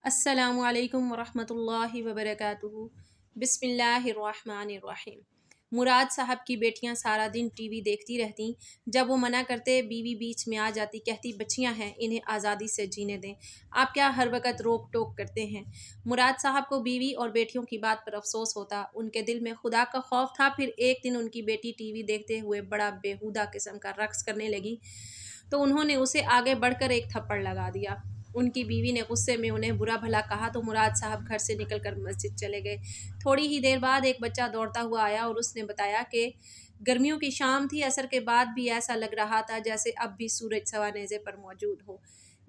السلام علیکم ورحمۃ اللہ وبرکاتہ۔ بسم اللہ الرحمن الرحیم۔ مراد صاحب کی بیٹیاں سارا دن ٹی وی دیکھتی رہتیں۔ جب وہ منع کرتے بیوی بیچ میں آ جاتی، کہتی بچیاں ہیں، انہیں آزادی سے جینے دیں، آپ کیا ہر وقت روک ٹوک کرتے ہیں۔ مراد صاحب کو بیوی اور بیٹیوں کی بات پر افسوس ہوتا، ان کے دل میں خدا کا خوف تھا۔ پھر ایک دن ان کی بیٹی ٹی وی دیکھتے ہوئے بڑا بےہودہ قسم کا رقص کرنے لگی تو انہوں نے اسے آگے بڑھ کر ایک تھپڑ لگا دیا۔ ان کی بیوی نے غصے میں انہیں برا بھلا کہا تو مراد صاحب گھر سے نکل کر مسجد چلے گئے۔ تھوڑی ہی دیر بعد ایک بچہ دوڑتا ہوا آیا اور اس نے بتایا کہ گرمیوں کی شام تھی، عصر کے بعد بھی ایسا لگ رہا تھا جیسے اب بھی سورج سوا نیزے پر موجود ہو۔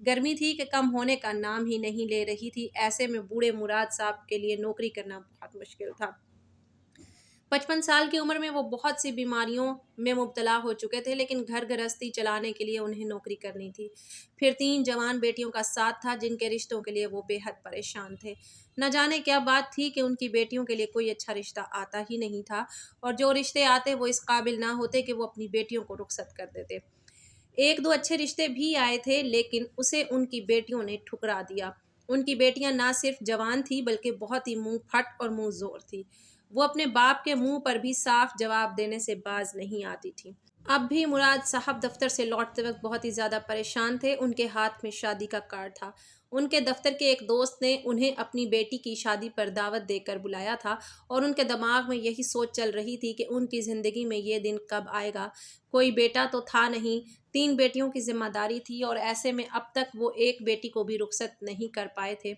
گرمی تھی کہ کم ہونے کا نام ہی نہیں لے رہی تھی۔ ایسے میں بوڑھے مراد صاحب کے لیے نوکری کرنا بہت مشکل تھا۔ 55 سال کی عمر میں وہ بہت سی بیماریوں میں مبتلا ہو چکے تھے، لیکن گھر گرہستی چلانے کے لیے انہیں نوکری کرنی تھی۔ پھر 3 جوان بیٹیوں کا ساتھ تھا جن کے رشتوں کے لیے وہ بے حد پریشان تھے۔ نہ جانے کیا بات تھی کہ ان کی بیٹیوں کے لیے کوئی اچھا رشتہ آتا ہی نہیں تھا، اور جو رشتے آتے وہ اس قابل نہ ہوتے کہ وہ اپنی بیٹیوں کو رخصت کر دیتے۔ 1-2 اچھے رشتے بھی آئے تھے، لیکن اسے ان کی بیٹیوں نے ٹھکرا دیا۔ ان کی بیٹیاں نہ صرف جوان تھیں بلکہ بہت ہی منہ پھٹ اور منہ زور تھیں۔ وہ اپنے باپ کے منہ پر بھی صاف جواب دینے سے باز نہیں آتی تھیں۔ اب بھی مراد صاحب دفتر سے لوٹتے وقت بہت ہی زیادہ پریشان تھے۔ ان کے ہاتھ میں شادی کا کارڈ تھا۔ ان کے دفتر کے ایک دوست نے انہیں اپنی بیٹی کی شادی پر دعوت دے کر بلایا تھا، اور ان کے دماغ میں یہی سوچ چل رہی تھی کہ ان کی زندگی میں یہ دن کب آئے گا۔ کوئی بیٹا تو تھا نہیں، 3 بیٹیوں کی ذمہ داری تھی، اور ایسے میں اب تک وہ ایک بیٹی کو بھی رخصت نہیں کر پائے تھے۔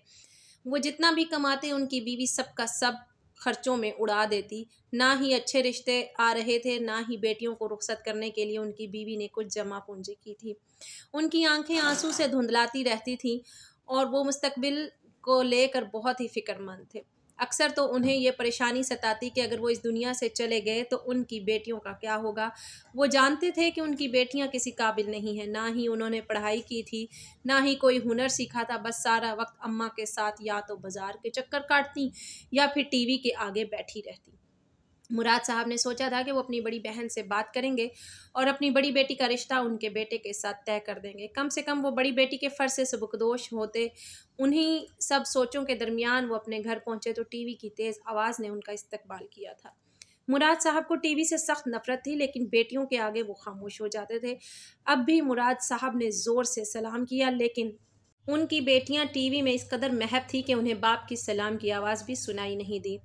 وہ جتنا بھی کماتے ان کی بیوی سب کا سب خرچوں میں اڑا دیتی۔ نہ ہی اچھے رشتے آ رہے تھے، نہ ہی بیٹیوں کو رخصت کرنے کے لیے ان کی بیوی نے کچھ جمع پونجی کی تھی۔ ان کی آنکھیں آنسو سے دھندلاتی رہتی تھیں، اور وہ مستقبل کو لے کر بہت ہی فکر مند تھے۔ اکثر تو انہیں یہ پریشانی ستاتی کہ اگر وہ اس دنیا سے چلے گئے تو ان کی بیٹیوں کا کیا ہوگا۔ وہ جانتے تھے کہ ان کی بیٹیاں کسی قابل نہیں ہیں، نہ ہی انہوں نے پڑھائی کی تھی، نہ ہی کوئی ہنر سیکھا تھا، بس سارا وقت اماں کے ساتھ یا تو بازار کے چکر کاٹتی یا پھر ٹی وی کے آگے بیٹھی رہتی۔ مراد صاحب نے سوچا تھا کہ وہ اپنی بڑی بہن سے بات کریں گے اور اپنی بڑی بیٹی کا رشتہ ان کے بیٹے کے ساتھ طے کر دیں گے۔ کم سے کم وہ بڑی بیٹی کے فرض سے سبکدوش ہوتے۔ انہی سب سوچوں کے درمیان وہ اپنے گھر پہنچے تو ٹی وی کی تیز آواز نے ان کا استقبال کیا تھا۔ مراد صاحب کو ٹی وی سے سخت نفرت تھی، لیکن بیٹیوں کے آگے وہ خاموش ہو جاتے تھے۔ اب بھی مراد صاحب نے زور سے سلام کیا، لیکن ان کی بیٹیاں ٹی وی میں اس قدر محو تھی کہ انہیں باپ کی سلام کی آواز بھی سنائی نہیں دی۔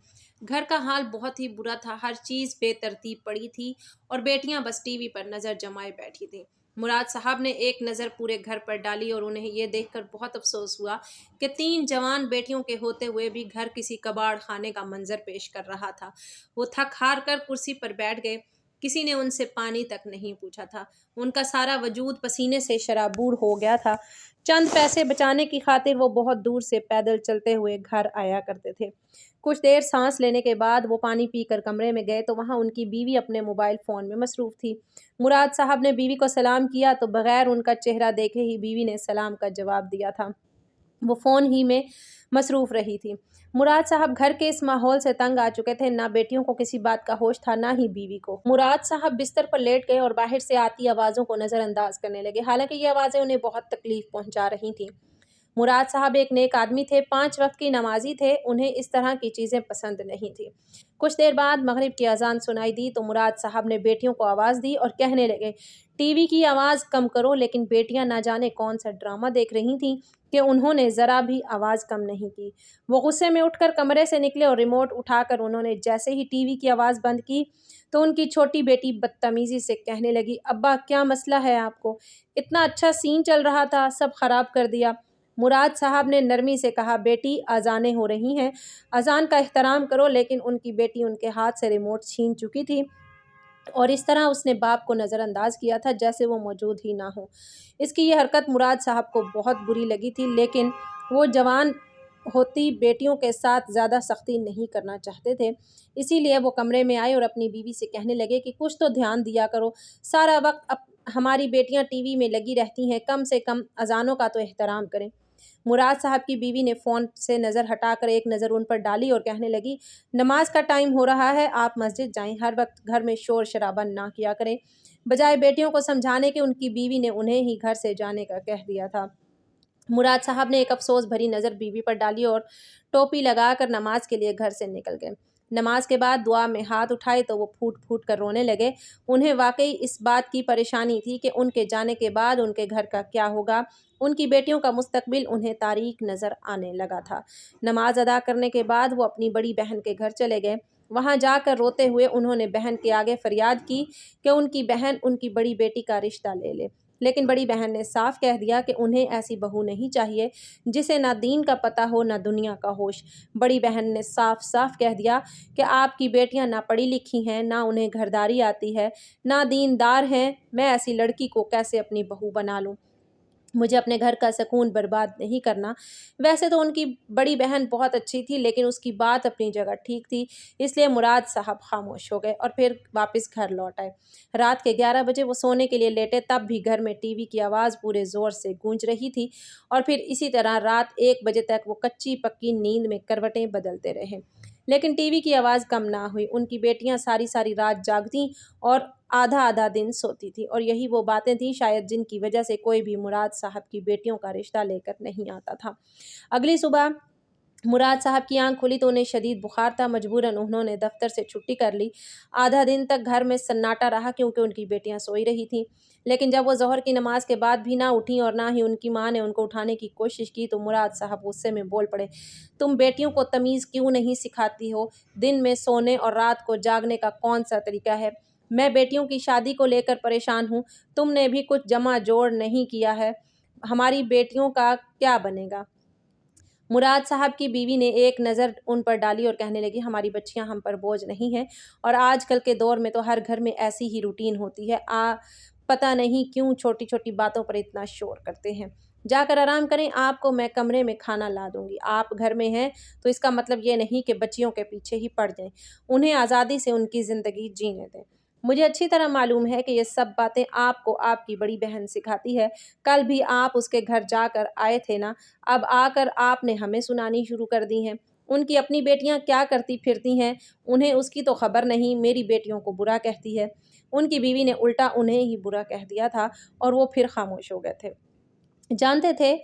گھر کا حال بہت ہی برا تھا، ہر چیز بے ترتیب پڑی تھی، اور بیٹیاں بس ٹی وی پر نظر جمائے بیٹھی تھیں۔ مراد صاحب نے ایک نظر پورے گھر پر ڈالی اور انہیں یہ دیکھ کر بہت افسوس ہوا کہ 3 جوان بیٹیوں کے ہوتے ہوئے بھی گھر کسی کباڑ خانے کا منظر پیش کر رہا تھا۔ وہ تھک ہار کر کرسی پر بیٹھ گئے۔ کسی نے ان سے پانی تک نہیں پوچھا تھا۔ ان کا سارا وجود پسینے سے شرابور ہو گیا تھا۔ چند پیسے بچانے کی خاطر وہ بہت دور سے پیدل چلتے ہوئے گھر آیا کرتے تھے۔ کچھ دیر سانس لینے کے بعد وہ پانی پی کر کمرے میں گئے تو وہاں ان کی بیوی اپنے موبائل فون میں مصروف تھی۔ مراد صاحب نے بیوی کو سلام کیا تو بغیر ان کا چہرہ دیکھے ہی بیوی نے سلام کا جواب دیا تھا۔ وہ فون ہی میں مصروف رہی تھی۔ مراد صاحب گھر کے اس ماحول سے تنگ آ چکے تھے، نہ بیٹیوں کو کسی بات کا ہوش تھا، نہ ہی بیوی کو۔ مراد صاحب بستر پر لیٹ گئے اور باہر سے آتی آوازوں کو نظر انداز کرنے لگے، حالانکہ یہ آوازیں انہیں بہت تکلیف پہنچا رہی تھیں۔ مراد صاحب ایک نیک آدمی تھے، 5 وقت کی نمازی تھے، انہیں اس طرح کی چیزیں پسند نہیں تھیں۔ کچھ دیر بعد مغرب کی اذان سنائی دی تو مراد صاحب نے بیٹیوں کو آواز دی اور کہنے لگے، ٹی وی کی آواز کم کرو، لیکن بیٹیاں نہ جانے کون سا ڈرامہ دیکھ رہی تھیں کہ انہوں نے ذرا بھی آواز کم نہیں کی۔ وہ غصے میں اٹھ کر کمرے سے نکلے اور ریموٹ اٹھا کر انہوں نے جیسے ہی ٹی وی کی آواز بند کی تو ان کی چھوٹی بیٹی بدتمیزی سے کہنے لگی، ابا کیا مسئلہ ہے آپ کو؟ اتنا اچھا سین چل رہا تھا، سب خراب کر دیا۔ مراد صاحب نے نرمی سے کہا، بیٹی اذانیں ہو رہی ہیں، اذان کا احترام کرو، لیکن ان کی بیٹی ان کے ہاتھ سے ریموٹ چھین چکی تھی، اور اس طرح اس نے باپ کو نظر انداز کیا تھا جیسے وہ موجود ہی نہ ہو۔ اس کی یہ حرکت مراد صاحب کو بہت بری لگی تھی، لیکن وہ جوان ہوتی بیٹیوں کے ساتھ زیادہ سختی نہیں کرنا چاہتے تھے، اسی لیے وہ کمرے میں آئے اور اپنی بیوی سے کہنے لگے کہ کچھ تو دھیان دیا کرو، سارا وقت ہماری بیٹیاں ٹی وی میں لگی رہتی ہیں، کم سے کم اذانوں کا تو احترام کریں۔ مراد صاحب کی بیوی نے فون سے نظر ہٹا کر ایک نظر ان پر ڈالی اور کہنے لگی، نماز کا ٹائم ہو رہا ہے، آپ مسجد جائیں، ہر وقت گھر میں شور شرابہ نہ کیا کریں۔ بجائے بیٹیوں کو سمجھانے کے ان کی بیوی نے انہیں ہی گھر سے جانے کا کہہ دیا تھا۔ مراد صاحب نے ایک افسوس بھری نظر بیوی پر ڈالی اور ٹوپی لگا کر نماز کے لیے گھر سے نکل گئے۔ نماز کے بعد دعا میں ہاتھ اٹھائے تو وہ پھوٹ پھوٹ کر رونے لگے۔ انہیں واقعی اس بات کی پریشانی تھی کہ ان کے جانے کے بعد ان کے گھر کا کیا ہوگا۔ ان کی بیٹیوں کا مستقبل انہیں تاریک نظر آنے لگا تھا۔ نماز ادا کرنے کے بعد وہ اپنی بڑی بہن کے گھر چلے گئے۔ وہاں جا کر روتے ہوئے انہوں نے بہن کے آگے فریاد کی کہ ان کی بہن ان کی بڑی بیٹی کا رشتہ لے لے، لیکن بڑی بہن نے صاف کہہ دیا کہ انہیں ایسی بہو نہیں چاہیے جسے نہ دین کا پتہ ہو نہ دنیا کا ہوش۔ بڑی بہن نے صاف صاف کہہ دیا کہ آپ کی بیٹیاں نہ پڑھی لکھی ہیں، نہ انہیں گھرداری آتی ہے، نہ دیندار ہیں، میں ایسی لڑکی کو کیسے اپنی بہو بنا لوں؟ مجھے اپنے گھر کا سکون برباد نہیں کرنا۔ ویسے تو ان کی بڑی بہن بہت اچھی تھی، لیکن اس کی بات اپنی جگہ ٹھیک تھی، اس لیے مراد صاحب خاموش ہو گئے اور پھر واپس گھر لوٹ آئے۔ رات کے 11 بجے وہ سونے کے لیے لیٹے، تب بھی گھر میں ٹی وی کی آواز پورے زور سے گونج رہی تھی اور پھر اسی طرح رات 1 بجے تک وہ کچی پکی نیند میں کروٹیں بدلتے رہے، لیکن ٹی وی کی آواز کم نہ ہوئی۔ ان کی بیٹیاں ساری ساری رات جاگتیں اور آدھا آدھا دن سوتی تھی، اور یہی وہ باتیں تھیں شاید جن کی وجہ سے کوئی بھی مراد صاحب کی بیٹیوں کا رشتہ لے کر نہیں آتا تھا۔ اگلی صبح مراد صاحب کی آنکھ کھلی تو انہیں شدید بخار تھا۔ مجبوراً انہوں نے دفتر سے چھٹی کر لی۔ آدھا دن تک گھر میں سناٹا رہا کیونکہ ان کی بیٹیاں سوئی رہی تھیں، لیکن جب وہ ظہر کی نماز کے بعد بھی نہ اٹھیں اور نہ ہی ان کی ماں نے ان کو اٹھانے کی کوشش کی تو مراد صاحب غصے میں بول پڑے، تم بیٹیوں کو تمیز کیوں نہیں سکھاتی ہو؟ دن میں سونے اور رات کو جاگنے کا کون سا طریقہ ہے؟ میں بیٹیوں کی شادی کو لے کر پریشان ہوں، تم نے بھی کچھ جمع جوڑ نہیں کیا ہے، ہماری بیٹیوں کا کیا بنے گا؟ مراد صاحب کی بیوی نے ایک نظر ان پر ڈالی اور کہنے لگی، ہماری بچیاں ہم پر بوجھ نہیں ہیں، اور آج کل کے دور میں تو ہر گھر میں ایسی ہی روٹین ہوتی ہے، پتہ نہیں کیوں چھوٹی چھوٹی باتوں پر اتنا شور کرتے ہیں۔ جا کر آرام کریں، آپ کو میں کمرے میں کھانا لا دوں گی۔ آپ گھر میں ہیں تو اس کا مطلب یہ نہیں کہ بچیوں کے پیچھے ہی پڑ جائیں، انہیں آزادی سے ان کی زندگی جینے دیں۔ مجھے اچھی طرح معلوم ہے کہ یہ سب باتیں آپ کو آپ کی بڑی بہن سکھاتی ہے، کل بھی آپ اس کے گھر جا کر آئے تھے نا، اب آ کر آپ نے ہمیں سنانی شروع کر دی ہیں۔ ان کی اپنی بیٹیاں کیا کرتی پھرتی ہیں، انہیں اس کی تو خبر نہیں، میری بیٹیوں کو برا کہتی ہے۔ ان کی بیوی نے الٹا انہیں ہی برا کہہ دیا تھا اور وہ پھر خاموش ہو گئے تھے۔ جانتے تھے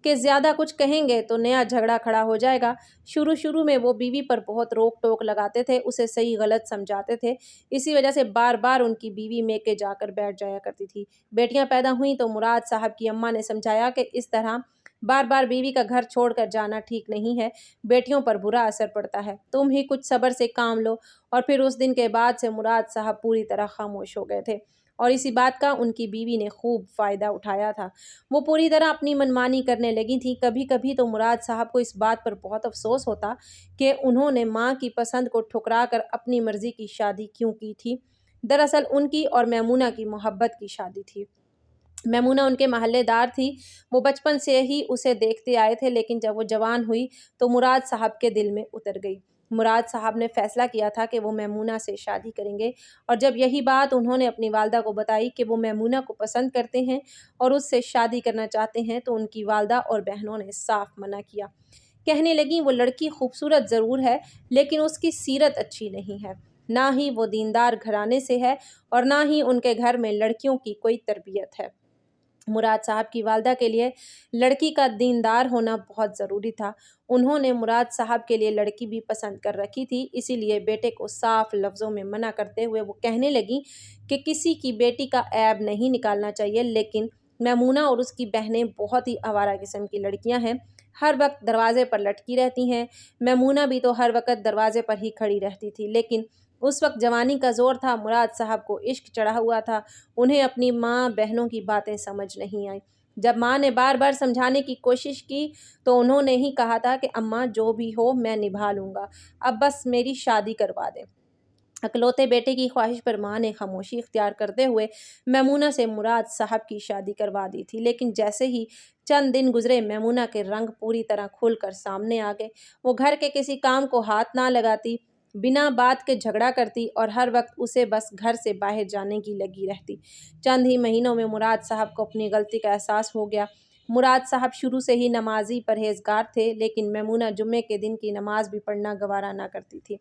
کہ زیادہ کچھ کہیں گے تو نیا جھگڑا کھڑا ہو جائے گا۔ شروع میں وہ بیوی پر بہت روک ٹوک لگاتے تھے، اسے صحیح غلط سمجھاتے تھے، اسی وجہ سے بار بار ان کی بیوی میکے جا کر بیٹھ جایا کرتی تھی۔ بیٹیاں پیدا ہوئیں تو مراد صاحب کی اماں نے سمجھایا کہ اس طرح بار بار بیوی کا گھر چھوڑ کر جانا ٹھیک نہیں ہے، بیٹیوں پر برا اثر پڑتا ہے، تم ہی کچھ صبر سے کام لو۔ اور پھر اس دن کے بعد سے مراد صاحب پوری طرح خاموش ہو گئے تھے، اور اسی بات کا ان کی بیوی نے خوب فائدہ اٹھایا تھا۔ وہ پوری طرح اپنی منمانی کرنے لگی تھیں۔ کبھی کبھی تو مراد صاحب کو اس بات پر بہت افسوس ہوتا کہ انہوں نے ماں کی پسند کو ٹھکرا کر اپنی مرضی کی شادی کیوں کی تھی۔ دراصل ان کی اور میمونہ کی محبت کی شادی تھی۔ میمونہ ان کے محلے دار تھی، وہ بچپن سے ہی اسے دیکھتے آئے تھے، لیکن جب وہ جوان ہوئی تو مراد صاحب کے دل میں اتر گئی۔ مراد صاحب نے فیصلہ کیا تھا کہ وہ میمونہ سے شادی کریں گے، اور جب یہی بات انہوں نے اپنی والدہ کو بتائی کہ وہ میمونہ کو پسند کرتے ہیں اور اس سے شادی کرنا چاہتے ہیں تو ان کی والدہ اور بہنوں نے صاف منع کیا۔ کہنے لگیں وہ لڑکی خوبصورت ضرور ہے لیکن اس کی سیرت اچھی نہیں ہے، نہ ہی وہ دیندار گھرانے سے ہے اور نہ ہی ان کے گھر میں لڑکیوں کی کوئی تربیت ہے۔ مراد صاحب کی والدہ کے لیے لڑکی کا دیندار ہونا بہت ضروری تھا۔ انہوں نے مراد صاحب کے لیے لڑکی بھی پسند کر رکھی تھی، اسی لیے بیٹے کو صاف لفظوں میں منع کرتے ہوئے وہ کہنے لگیں کہ کسی کی بیٹی کا عیب نہیں نکالنا چاہیے، لیکن میمونہ اور اس کی بہنیں بہت ہی آوارہ قسم کی لڑکیاں ہیں، ہر وقت دروازے پر لٹکی رہتی ہیں۔ میمونہ بھی تو ہر وقت دروازے پر ہی کھڑی رہتی تھی، لیکن اس وقت جوانی کا زور تھا، مراد صاحب کو عشق چڑھا ہوا تھا، انہیں اپنی ماں بہنوں کی باتیں سمجھ نہیں آئیں۔ جب ماں نے بار بار سمجھانے کی کوشش کی تو انہوں نے ہی کہا تھا کہ اماں جو بھی ہو میں نبھا لوں گا، اب بس میری شادی کروا دیں۔ اکلوتے بیٹے کی خواہش پر ماں نے خاموشی اختیار کرتے ہوئے میمونہ سے مراد صاحب کی شادی کروا دی تھی، لیکن جیسے ہی چند دن گزرے میمونہ کے رنگ پوری طرح کھل کر سامنے آ گئے۔ وہ گھر کے کسی کام کو ہاتھ نہ لگاتی، بنا بات کے جھگڑا کرتی اور ہر وقت اسے بس گھر سے باہر جانے کی لگی رہتی۔ چند ہی مہینوں میں مراد صاحب کو اپنی غلطی کا احساس ہو گیا۔ مراد صاحب شروع سے ہی نمازی پرہیزگار تھے، لیکن میمونہ جمعے کے دن کی نماز بھی پڑھنا گوارا نہ کرتی تھی۔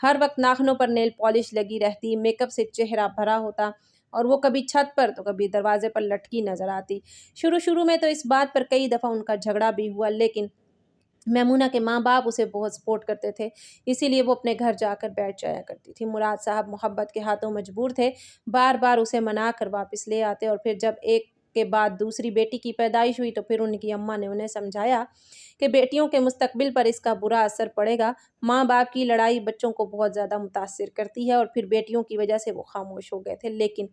ہر وقت ناخنوں پر نیل پالش لگی رہتی، میک اپ سے چہرہ بھرا ہوتا، اور وہ کبھی چھت پر تو کبھی دروازے پر لٹکی نظر آتی۔ شروع میں تو اس بات پر کئی دفعہ ان کا جھگڑا بھی ہوا، لیکن میمونہ کے ماں باپ اسے بہت سپورٹ کرتے تھے، اسی لیے وہ اپنے گھر جا کر بیٹھ جایا کرتی تھی۔ مراد صاحب محبت کے ہاتھوں مجبور تھے، بار بار اسے منا کر واپس لے آتے، اور پھر جب ایک کے بعد دوسری بیٹی کی پیدائش ہوئی تو پھر ان کی اماں نے انہیں سمجھایا کہ بیٹیوں کے مستقبل پر اس کا برا اثر پڑے گا۔ ماں باپ کی لڑائی بچوں کو بہت زیادہ متاثر کرتی ہے، اور پھر بیٹیوں کی وجہ سے وہ خاموش ہو گئے تھے، لیکن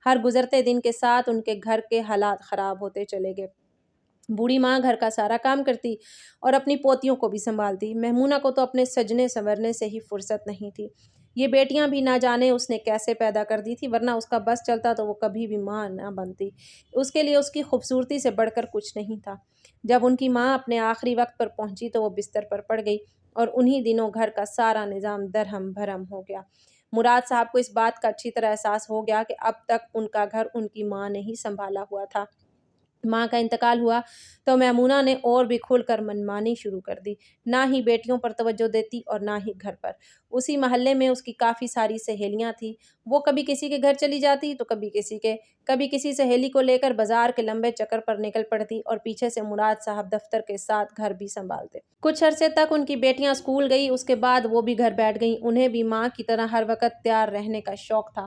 ہر گزرتے دن کے ساتھ ان کے گھر کے حالات خراب ہوتے چلے گئے۔ بوڑھی ماں گھر کا سارا کام کرتی اور اپنی پوتیوں کو بھی سنبھالتی۔ میمونہ کو تو اپنے سجنے سنورنے سے ہی فرصت نہیں تھی۔ یہ بیٹیاں بھی نہ جانے اس نے کیسے پیدا کر دی تھی، ورنہ اس کا بس چلتا تو وہ کبھی بھی ماں نہ بنتی۔ اس کے لیے اس کی خوبصورتی سے بڑھ کر کچھ نہیں تھا۔ جب ان کی ماں اپنے آخری وقت پر پہنچی تو وہ بستر پر پڑ گئی، اور انہی دنوں گھر کا سارا نظام درہم بھرم ہو گیا۔ مراد صاحب کو اس بات کا اچھی طرح احساس ہو گیا کہ اب تک ان کا گھر ان کی ماں نے ہی سنبھالا ہوا تھا۔ ماں کا انتقال ہوا تو میمونہ نے اور بھی کھل کر منمانی شروع کر دی، نہ ہی بیٹیوں پر توجہ دیتی اور نہ ہی گھر پر۔ اسی محلے میں اس کی کافی ساری سہیلیاں تھیں، وہ کبھی کسی کے گھر چلی جاتی تو کبھی کسی سہیلی کو لے کر بازار کے لمبے چکر پر نکل پڑتی، اور پیچھے سے مراد صاحب دفتر کے ساتھ گھر بھی سنبھالتے۔ کچھ عرصے تک ان کی بیٹیاں اسکول گئی، اس کے بعد وہ بھی گھر بیٹھ گئیں۔ انہیں بھی ماں کی طرح ہر وقت تیار رہنے کا شوق تھا،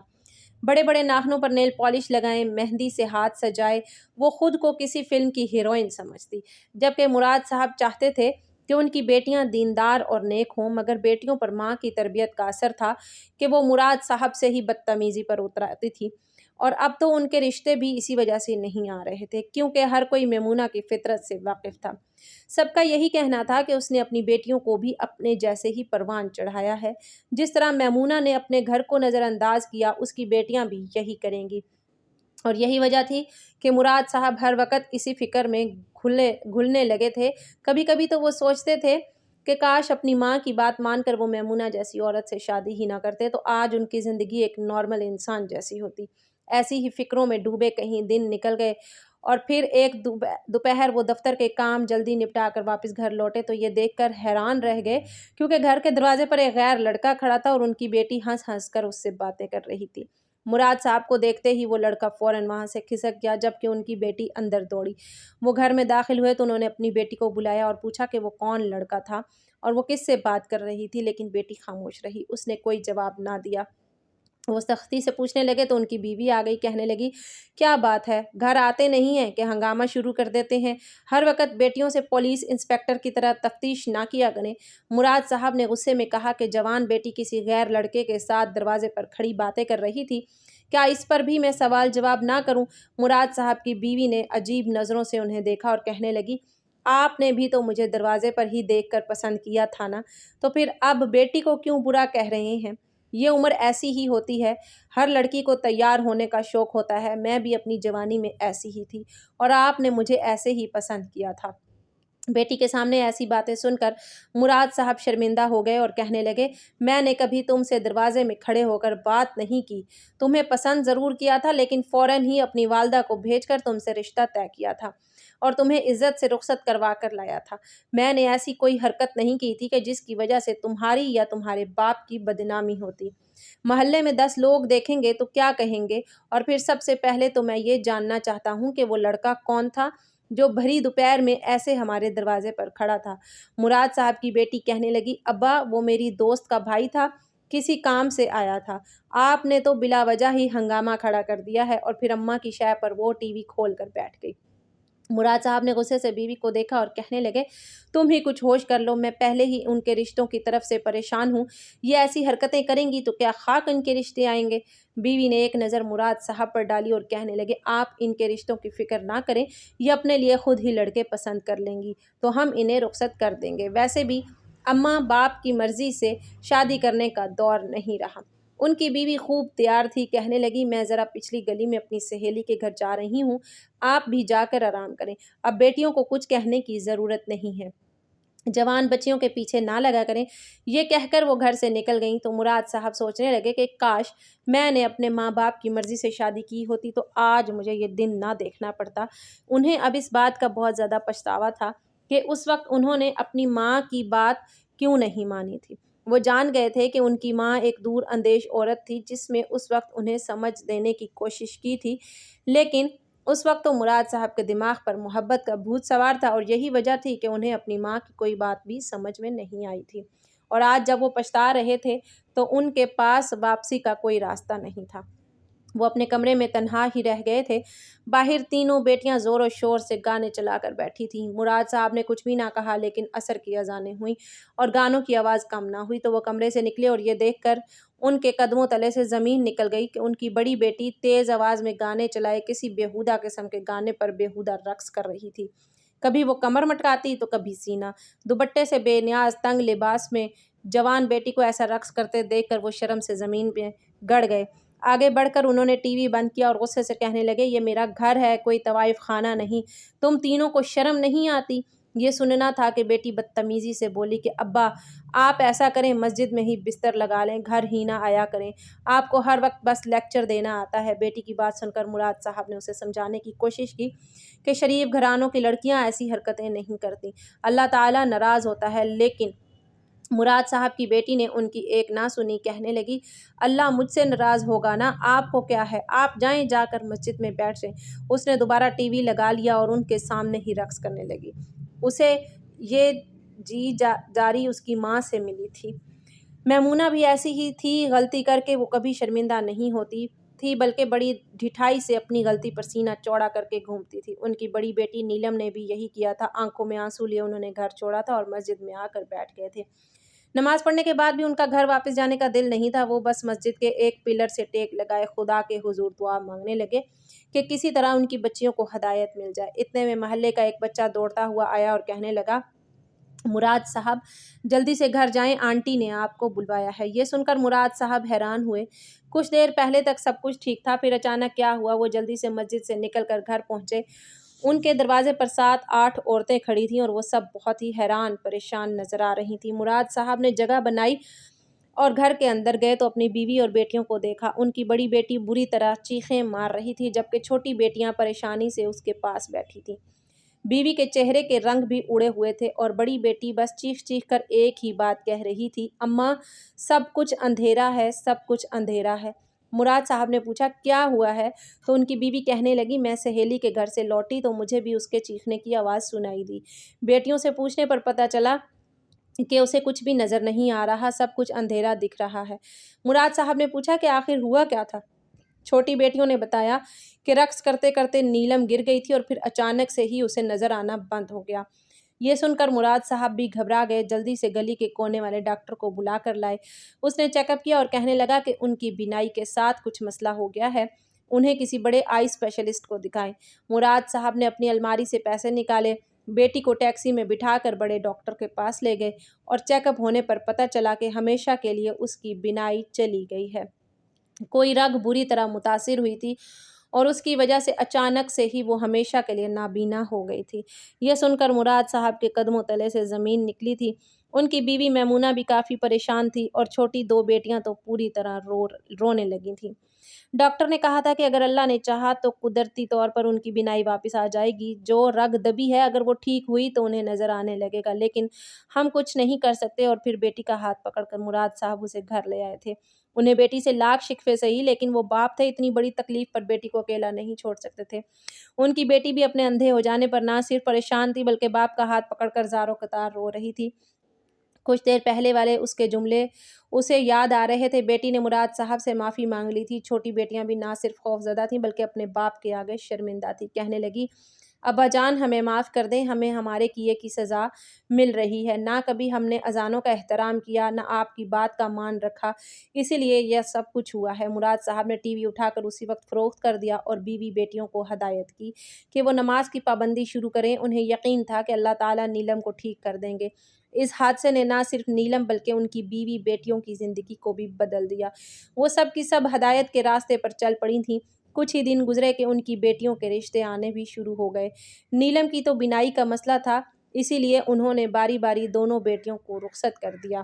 بڑے بڑے ناخنوں پر نیل پالش لگائیں، مہندی سے ہاتھ سجائے، وہ خود کو کسی فلم کی ہیروئن سمجھتی۔ جبکہ مراد صاحب چاہتے تھے کہ ان کی بیٹیاں دیندار اور نیک ہوں، مگر بیٹیوں پر ماں کی تربیت کا اثر تھا کہ وہ مراد صاحب سے ہی بدتمیزی پر اترتی تھی، اور اب تو ان کے رشتے بھی اسی وجہ سے نہیں آ رہے تھے، کیونکہ ہر کوئی میمونہ کی فطرت سے واقف تھا۔ سب کا یہی کہنا تھا کہ اس نے اپنی بیٹیوں کو بھی اپنے جیسے ہی پروان چڑھایا ہے، جس طرح میمونہ نے اپنے گھر کو نظر انداز کیا، اس کی بیٹیاں بھی یہی کریں گی۔ اور یہی وجہ تھی کہ مراد صاحب ہر وقت اسی فکر میں گھلنے لگے تھے۔ کبھی کبھی تو وہ سوچتے تھے کہ کاش اپنی ماں کی بات مان کر وہ میمونہ جیسی عورت سے شادی ہی نہ کرتے، تو آج ان کی زندگی ایک نارمل انسان جیسی ہوتی۔ ایسی ہی فکروں میں ڈوبے کہیں دن نکل گئے، اور پھر ایک دوپہر وہ دفتر کے کام جلدی نپٹا کر واپس گھر لوٹے تو یہ دیکھ کر حیران رہ گئے، کیونکہ گھر کے دروازے پر ایک غیر لڑکا کھڑا تھا، اور ان کی بیٹی ہنس ہنس کر اس سے باتیں کر رہی تھی۔ مراد صاحب کو دیکھتے ہی وہ لڑکا فوراً وہاں سے کھسک گیا، جبکہ ان کی بیٹی اندر دوڑی۔ وہ گھر میں داخل ہوئے تو انہوں نے اپنی بیٹی کو بلایا اور پوچھا کہ وہ کون لڑکا تھا اور وہ کس سے بات کر رہی تھی، لیکن بیٹی خاموش رہی، اس نے کوئی جواب نہ دیا۔ وہ سختی سے پوچھنے لگے تو ان کی بیوی آ گئی، کہنے لگی، کیا بات ہے، گھر آتے نہیں ہیں کہ ہنگامہ شروع کر دیتے ہیں؟ ہر وقت بیٹیوں سے پولیس انسپکٹر کی طرح تفتیش نہ کیا کریں۔ مراد صاحب نے غصے میں کہا کہ جوان بیٹی کسی غیر لڑکے کے ساتھ دروازے پر کھڑی باتیں کر رہی تھی، کیا اس پر بھی میں سوال جواب نہ کروں؟ مراد صاحب کی بیوی نے عجیب نظروں سے انہیں دیکھا اور کہنے لگی، آپ نے بھی تو مجھے دروازے پر ہی دیکھ کر پسند کیا تھا نا، تو پھر اب بیٹی کو کیوں برا کہہ رہے ہیں؟ یہ عمر ایسی ہی ہوتی ہے، ہر لڑکی کو تیار ہونے کا شوق ہوتا ہے، میں بھی اپنی جوانی میں ایسی ہی تھی، اور آپ نے مجھے ایسے ہی پسند کیا تھا۔ بیٹی کے سامنے ایسی باتیں سن کر مراد صاحب شرمندہ ہو گئے اور کہنے لگے، میں نے کبھی تم سے دروازے میں کھڑے ہو کر بات نہیں کی، تمہیں پسند ضرور کیا تھا، لیکن فوراً ہی اپنی والدہ کو بھیج کر تم سے رشتہ طے کیا تھا اور تمہیں عزت سے رخصت کروا کر لایا تھا۔ میں نے ایسی کوئی حرکت نہیں کی تھی کہ جس کی وجہ سے تمہاری یا تمہارے باپ کی بدنامی ہوتی۔ محلے میں 10 لوگ دیکھیں گے تو کیا کہیں گے؟ اور پھر سب سے پہلے تو میں یہ جاننا چاہتا ہوں کہ وہ لڑکا کون تھا جو بھری دوپہر میں ایسے ہمارے دروازے پر کھڑا تھا۔ مراد صاحب کی بیٹی کہنے لگی، ابا وہ میری دوست کا بھائی تھا، کسی کام سے آیا تھا، آپ نے تو بلا وجہ ہی ہنگامہ کھڑا کر دیا ہے، اور پھر اماں کی شے پر وہ ٹی وی کھول کر بیٹھ گئی۔ مراد صاحب نے غصے سے بیوی کو دیکھا اور کہنے لگے، تم ہی کچھ ہوش کر لو، میں پہلے ہی ان کے رشتوں کی طرف سے پریشان ہوں، یہ ایسی حرکتیں کریں گی تو کیا خاک ان کے رشتے آئیں گے؟ بیوی نے ایک نظر مراد صاحب پر ڈالی اور کہنے لگے، آپ ان کے رشتوں کی فکر نہ کریں، یہ اپنے لیے خود ہی لڑکے پسند کر لیں گی تو ہم انہیں رخصت کر دیں گے، ویسے بھی اماں باپ کی مرضی سے شادی کرنے کا دور نہیں رہا۔ ان کی بیوی خوب تیار تھی، کہنے لگی، میں ذرا پچھلی گلی میں اپنی سہیلی کے گھر جا رہی ہوں، آپ بھی جا کر آرام کریں، اب بیٹیوں کو کچھ کہنے کی ضرورت نہیں ہے، جوان بچیوں کے پیچھے نہ لگا کریں۔ یہ کہہ کر وہ گھر سے نکل گئیں تو مراد صاحب سوچنے لگے کہ کاش میں نے اپنے ماں باپ کی مرضی سے شادی کی ہوتی تو آج مجھے یہ دن نہ دیکھنا پڑتا۔ انہیں اب اس بات کا بہت زیادہ پچھتاوا تھا کہ اس وقت انہوں نے اپنی ماں کی بات کیوں نہیں مانی تھی۔ وہ جان گئے تھے کہ ان کی ماں ایک دور اندیش عورت تھی جس میں اس وقت انہیں سمجھ دینے کی کوشش کی تھی، لیکن اس وقت تو مراد صاحب کے دماغ پر محبت کا بھوت سوار تھا، اور یہی وجہ تھی کہ انہیں اپنی ماں کی کوئی بات بھی سمجھ میں نہیں آئی تھی، اور آج جب وہ پچھتا رہے تھے تو ان کے پاس واپسی کا کوئی راستہ نہیں تھا۔ وہ اپنے کمرے میں تنہا ہی رہ گئے تھے۔ باہر تینوں بیٹیاں زور و شور سے گانے چلا کر بیٹھی تھیں۔ مراد صاحب نے کچھ بھی نہ کہا، لیکن عصر کی اذانیں ہوئیں اور گانوں کی آواز کم نہ ہوئی تو وہ کمرے سے نکلے، اور یہ دیکھ کر ان کے قدموں تلے سے زمین نکل گئی کہ ان کی بڑی بیٹی تیز آواز میں گانے چلائے کسی بیہودہ قسم کے گانے پر بیہودہ رقص کر رہی تھی۔ کبھی وہ کمر مٹکاتی تو کبھی سینہ۔ دوپٹے سے بے نیاز تنگ لباس میں جوان بیٹی کو ایسا رقص کرتے دیکھ کر وہ شرم سے زمین پہ گڑ گئے۔ آگے بڑھ کر انہوں نے ٹی وی بند کیا اور غصے سے کہنے لگے، یہ میرا گھر ہے، کوئی طوائف خانہ نہیں، تم تینوں کو شرم نہیں آتی؟ یہ سننا تھا کہ بیٹی بدتمیزی سے بولی کہ ابا آپ ایسا کریں، مسجد میں ہی بستر لگا لیں، گھر ہی نہ آیا کریں، آپ کو ہر وقت بس لیکچر دینا آتا ہے۔ بیٹی کی بات سن کر مراد صاحب نے اسے سمجھانے کی کوشش کی کہ شریف گھرانوں کی لڑکیاں ایسی حرکتیں نہیں کرتی، اللہ تعالیٰ ناراض ہوتا ہے، لیکن مراد صاحب کی بیٹی نے ان کی ایک نہ سنی، کہنے لگی اللہ مجھ سے ناراض ہوگا نا، آپ کو کیا ہے، آپ جائیں، جا کر مسجد میں بیٹھ جائیں۔ اس نے دوبارہ ٹی وی لگا لیا اور ان کے سامنے ہی رقص کرنے لگی۔ اسے یہ جاری اس کی ماں سے ملی تھی۔ میمونہ بھی ایسی ہی تھی، غلطی کر کے وہ کبھی شرمندہ نہیں ہوتی تھی بلکہ بڑی ڈھٹائی سے اپنی غلطی پر سینہ چوڑا کر کے گھومتی تھی۔ ان کی بڑی بیٹی نیلم نے بھی یہی کیا تھا۔ آنکھوں میں آنسو لیے انہوں نے گھر چھوڑا تھا اور مسجد میں آ کر بیٹھ گئے تھے۔ نماز پڑھنے کے بعد بھی ان کا گھر واپس جانے کا دل نہیں تھا۔ وہ بس مسجد کے ایک پلر سے ٹیک لگائے خدا کے حضور دعا مانگنے لگے کہ کسی طرح ان کی بچیوں کو ہدایت مل جائے۔ اتنے میں محلے کا ایک بچہ دوڑتا ہوا آیا اور کہنے لگا، مراد صاحب جلدی سے گھر جائیں، آنٹی نے آپ کو بلوایا ہے۔ یہ سن کر مراد صاحب حیران ہوئے۔ کچھ دیر پہلے تک سب کچھ ٹھیک تھا، پھر اچانک کیا ہوا؟ وہ جلدی سے مسجد سے نکل کر گھر پہنچے۔ ان کے دروازے پر 7-8 عورتیں کھڑی تھیں اور وہ سب بہت ہی حیران پریشان نظر آ رہی تھیں۔ مراد صاحب نے جگہ بنائی اور گھر کے اندر گئے تو اپنی بیوی اور بیٹیوں کو دیکھا۔ ان کی بڑی بیٹی بری طرح چیخیں مار رہی تھی جبکہ چھوٹی بیٹیاں پریشانی سے اس کے پاس بیٹھی تھیں۔ بیوی کے چہرے کے رنگ بھی اڑے ہوئے تھے اور بڑی بیٹی بس چیخ چیخ کر ایک ہی بات کہہ رہی تھی، اماں سب کچھ اندھیرا ہے، سب کچھ اندھیرا ہے۔ مراد صاحب نے پوچھا کیا ہوا ہے؟ تو ان کی بیوی کہنے لگی، میں سہیلی کے گھر سے لوٹی تو مجھے بھی اس کے چیخنے کی آواز سنائی دی۔ بیٹیوں سے پوچھنے پر پتہ چلا کہ اسے کچھ بھی نظر نہیں آ رہا، سب کچھ اندھیرا دکھ رہا ہے۔ مراد صاحب نے پوچھا کہ آخر ہوا کیا تھا؟ چھوٹی بیٹیوں نے بتایا کہ رقص کرتے کرتے نیلم گر گئی تھی اور پھر اچانک سے ہی اسے نظر آنا بند ہو گیا۔ یہ سن کر مراد صاحب بھی گھبرا گئے، جلدی سے گلی کے کونے والے ڈاکٹر کو بلا کر لائے۔ اس نے چیک اپ کیا اور کہنے لگا کہ ان کی بینائی کے ساتھ کچھ مسئلہ ہو گیا ہے، انہیں کسی بڑے آئی اسپیشلسٹ کو دکھائیں۔ مراد صاحب نے اپنی الماری سے پیسے نکالے، بیٹی کو ٹیکسی میں بٹھا کر بڑے ڈاکٹر کے پاس لے گئے اور چیک اپ ہونے پر پتہ چلا کہ ہمیشہ کے لیے اس کی بینائی چلی گئی ہے۔ کوئی رگ بری طرح متاثر ہوئی تھی اور اس کی وجہ سے اچانک سے ہی وہ ہمیشہ کے لیے نابینا ہو گئی تھی۔ یہ سن کر مراد صاحب کے قدموں تلے سے زمین نکلی تھی۔ ان کی بیوی میمونہ بھی کافی پریشان تھی اور چھوٹی 2 بیٹیاں تو پوری طرح رونے لگی تھیں۔ ڈاکٹر نے کہا تھا کہ اگر اللہ نے چاہا تو قدرتی طور پر ان کی بینائی واپس آ جائے گی۔ جو رگ دبی ہے اگر وہ ٹھیک ہوئی تو انہیں نظر آنے لگے گا، لیکن ہم کچھ نہیں کر سکتے۔ اور پھر بیٹی کا ہاتھ پکڑ کر مراد صاحب اسے گھر لے آئے تھے۔ انہیں بیٹی سے لاکھ شکوے سہی، لیکن وہ باپ تھے، اتنی بڑی تکلیف پر بیٹی کو اکیلا نہیں چھوڑ سکتے تھے۔ ان کی بیٹی بھی اپنے اندھے ہو جانے پر نہ صرف پریشان تھی بلکہ باپ کا ہاتھ پکڑ کر زار و قطار رو رہی تھی۔ کچھ دیر پہلے والے اس کے جملے اسے یاد آ رہے تھے۔ بیٹی نے مراد صاحب سے معافی مانگ لی تھی۔ چھوٹی بیٹیاں بھی نہ صرف خوف زدہ تھیں بلکہ اپنے باپ کے آگے شرمندہ تھیں۔ کہنے لگی، ابا جان ہمیں معاف کر دیں، ہمیں ہمارے کیے کی سزا مل رہی ہے۔ نہ کبھی ہم نے اذانوں کا احترام کیا، نہ آپ کی بات کا مان رکھا، اسی لیے یہ سب کچھ ہوا ہے۔ مراد صاحب نے ٹی وی اٹھا کر اسی وقت فروخت کر دیا اور بیوی بیٹیوں کو ہدایت کی کہ وہ نماز کی پابندی شروع کریں۔ انہیں یقین تھا کہ اللہ تعالیٰ نیلم کو ٹھیک کر دیں گے۔ اس حادثے نے نہ صرف نیلم بلکہ ان کی بیوی بیٹیوں کی زندگی کو بھی بدل دیا۔ وہ سب کی سب ہدایت کے راستے پر چل پڑی تھیں۔ کچھ ہی دن گزرے کہ ان کی بیٹیوں کے رشتے آنے بھی شروع ہو گئے۔ نیلم کی تو بینائی کا مسئلہ تھا، اسی لیے انہوں نے باری باری دونوں بیٹیوں کو رخصت کر دیا۔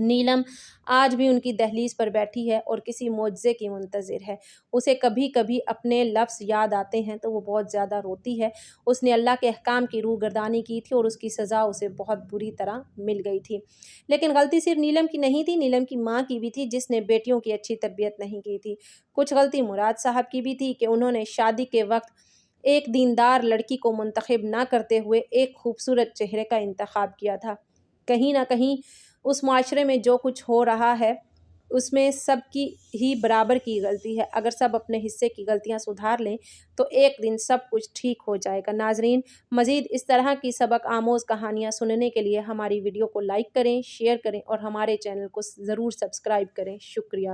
نیلم آج بھی ان کی دہلیز پر بیٹھی ہے اور کسی معجزے کی منتظر ہے۔ اسے کبھی کبھی اپنے لفظ یاد آتے ہیں تو وہ بہت زیادہ روتی ہے۔ اس نے اللہ کے احکام کی روگردانی کی تھی اور اس کی سزا اسے بہت بری طرح مل گئی تھی۔ لیکن غلطی صرف نیلم کی نہیں تھی، نیلم کی ماں کی بھی تھی جس نے بیٹیوں کی اچھی تربیت نہیں کی تھی۔ کچھ غلطی مراد صاحب کی بھی تھی کہ انہوں نے شادی کے وقت ایک دیندار لڑکی کو منتخب نہ کرتے ہوئے ایک خوبصورت چہرے کا انتخاب کیا تھا۔ کہیں نہ کہیں اس معاشرے میں جو کچھ ہو رہا ہے اس میں سب کی ہی برابر کی غلطی ہے۔ اگر سب اپنے حصے کی غلطیاں سدھار لیں تو ایک دن سب کچھ ٹھیک ہو جائے گا۔ ناظرین، مزید اس طرح کی سبق آموز کہانیاں سننے کے لیے ہماری ویڈیو کو لائک کریں، شیئر کریں اور ہمارے چینل کو ضرور سبسکرائب کریں۔ شکریہ۔